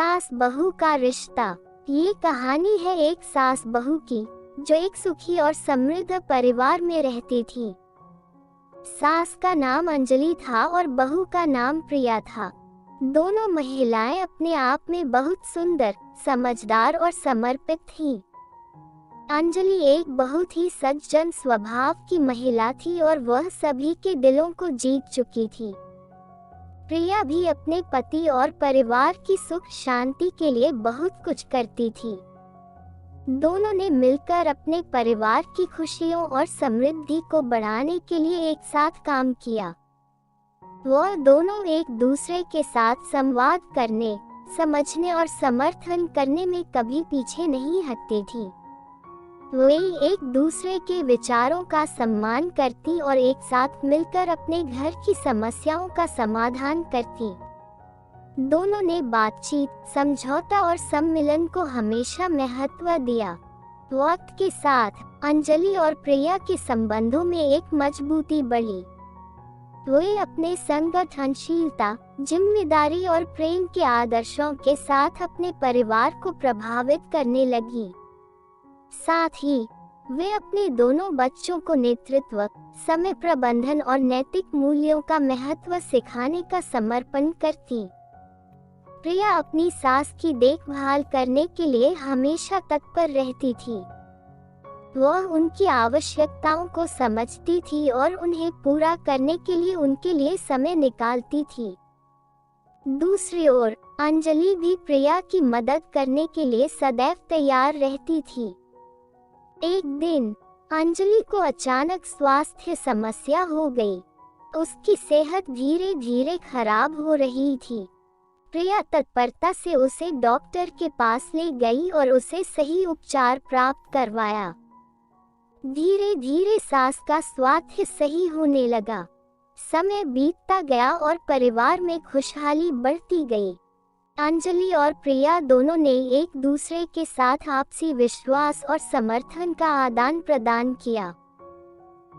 सास बहू का रिश्ता। ये कहानी है एक सास बहू की, जो एक सुखी और समृद्ध परिवार में रहती थी। सास का नाम अंजलि था और बहू का नाम प्रिया था। दोनों महिलाएं अपने आप में बहुत सुंदर, समझदार और समर्पित थीं। अंजलि एक बहुत ही सज्जन स्वभाव की महिला थी और वह सभी के दिलों को जीत चुकी थी। प्रिया भी अपने पति और परिवार की सुख शांति के लिए बहुत कुछ करती थी। दोनों ने मिलकर अपने परिवार की खुशियों और समृद्धि को बढ़ाने के लिए एक साथ काम किया। वह दोनों एक दूसरे के साथ संवाद करने, समझने और समर्थन करने में कभी पीछे नहीं हटती थी। वे एक दूसरे के विचारों का सम्मान करती और एक साथ मिलकर अपने घर की समस्याओं का समाधान करती। दोनों ने बातचीत, समझौता और सम्मिलन को हमेशा महत्व दिया। वक्त के साथ अंजलि और प्रिया के संबंधों में एक मजबूती बढ़ी। वे अपने संगठनशीलता, जिम्मेदारी और प्रेम के आदर्शों के साथ अपने परिवार को प्रभावित करने लगी। साथ ही वे अपने दोनों बच्चों को नेतृत्व, समय प्रबंधन और नैतिक मूल्यों का महत्व सिखाने का समर्पण करती। प्रिया अपनी सास की देखभाल करने के लिए हमेशा तत्पर रहती थी। वह उनकी आवश्यकताओं को समझती थी और उन्हें पूरा करने के लिए उनके लिए समय निकालती थी। दूसरी ओर अंजलि भी प्रिया की मदद करने के लिए सदैव तैयार रहती थी। एक दिन अंजलि को अचानक स्वास्थ्य समस्या हो गई। उसकी सेहत धीरे धीरे खराब हो रही थी। प्रिया तत्परता से उसे डॉक्टर के पास ले गई और उसे सही उपचार प्राप्त करवाया। धीरे धीरे सास का स्वास्थ्य सही होने लगा। समय बीतता गया और परिवार में खुशहाली बढ़ती गई। अंजलि और प्रिया दोनों ने एक दूसरे के साथ आपसी विश्वास और समर्थन का आदान प्रदान किया।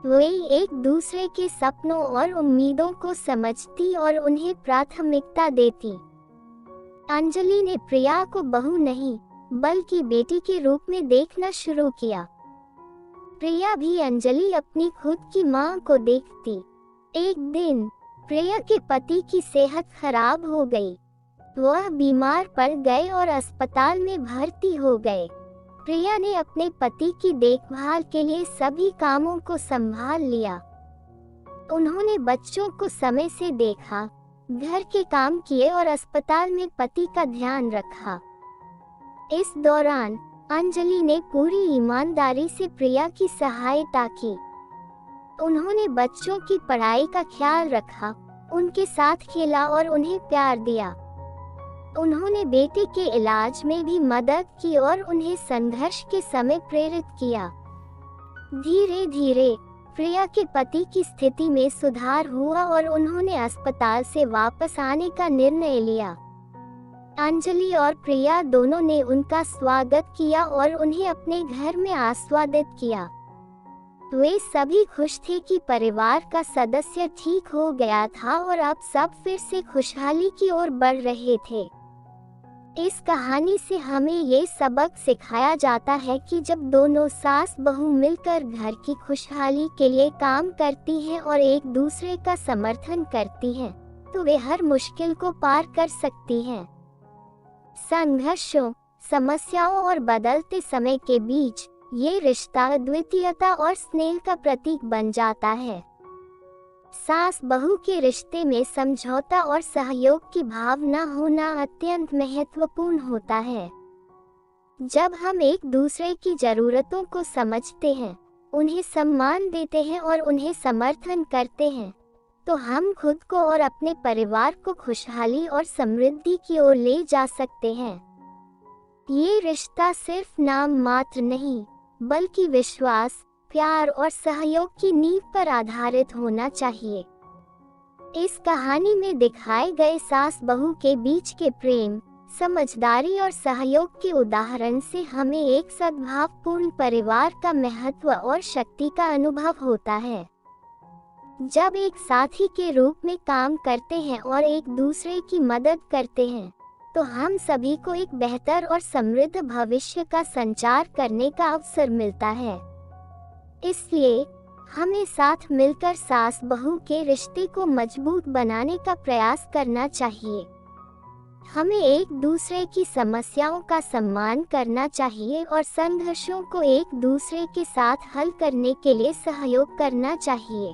वे एक दूसरे के सपनों और उम्मीदों को समझती और उन्हें प्राथमिकता देती। अंजलि ने प्रिया को बहू नहीं, बल्कि बेटी के रूप में देखना शुरू किया। प्रिया भी अंजलि अपनी खुद की मां को देखती। एक दिन प्रिया के पति की सेहत खराब हो गई। वह बीमार पड़ गए और अस्पताल में भर्ती हो गए। प्रिया ने अपने पति की देखभाल के लिए सभी कामों को संभाल लिया। उन्होंने बच्चों को समय से देखा, घर के काम किए और अस्पताल में पति का ध्यान रखा। इस दौरान अंजलि ने पूरी ईमानदारी से प्रिया की सहायता की। उन्होंने बच्चों की पढ़ाई का ख्याल रखा, उनके साथ खेला और उन्हें प्यार दिया। उन्होंने बेटे के इलाज में भी मदद की और उन्हें संघर्ष के समय प्रेरित किया। धीरे धीरे प्रिया के पति की स्थिति में सुधार हुआ और उन्होंने अस्पताल से वापस आने का निर्णय लिया। अंजलि और प्रिया दोनों ने उनका स्वागत किया और उन्हें अपने घर में आस्वादित किया। वे सभी खुश थे कि परिवार का सदस्य ठीक हो गया था और अब सब फिर से खुशहाली की ओर बढ़ रहे थे। इस कहानी से हमें ये सबक सिखाया जाता है कि जब दोनों सास बहू मिलकर घर की खुशहाली के लिए काम करती हैं और एक दूसरे का समर्थन करती हैं, तो वे हर मुश्किल को पार कर सकती हैं। संघर्षों, समस्याओं और बदलते समय के बीच ये रिश्ता अद्वितीयता और स्नेह का प्रतीक बन जाता है। सास बहू के रिश्ते में समझौता और सहयोग की भावना होना अत्यंत महत्वपूर्ण होता है। जब हम एक दूसरे की जरूरतों को समझते हैं, उन्हें सम्मान देते हैं और उन्हें समर्थन करते हैं, तो हम खुद को और अपने परिवार को खुशहाली और समृद्धि की ओर ले जा सकते हैं। ये रिश्ता सिर्फ नाम मात्र नहीं, बल्कि विश्वास, प्यार और सहयोग की नींव पर आधारित होना चाहिए। इस कहानी में दिखाए गए सास बहू के बीच के प्रेम, समझदारी और सहयोग के उदाहरण से हमें एक सद्भावपूर्ण परिवार का महत्व और शक्ति का अनुभव होता है। जब एक साथी के रूप में काम करते हैं और एक दूसरे की मदद करते हैं, तो हम सभी को एक बेहतर और समृद्ध भविष्य का संचार करने का अवसर मिलता है। इसलिए हमें साथ मिलकर सास बहू के रिश्ते को मजबूत बनाने का प्रयास करना चाहिए। हमें एक दूसरे की समस्याओं का सम्मान करना चाहिए और संघर्षों को एक दूसरे के साथ हल करने के लिए सहयोग करना चाहिए।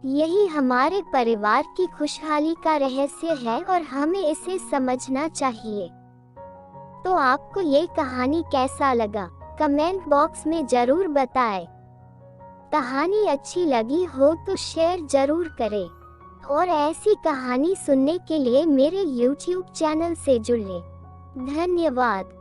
यही हमारे परिवार की खुशहाली का रहस्य है और हमें इसे समझना चाहिए। तो आपको ये कहानी कैसा लगा? कमेंट बॉक्स में जरूर बताएं। कहानी अच्छी लगी हो तो शेयर जरूर करें और ऐसी कहानी सुनने के लिए मेरे YouTube चैनल से जुड़ें। धन्यवाद।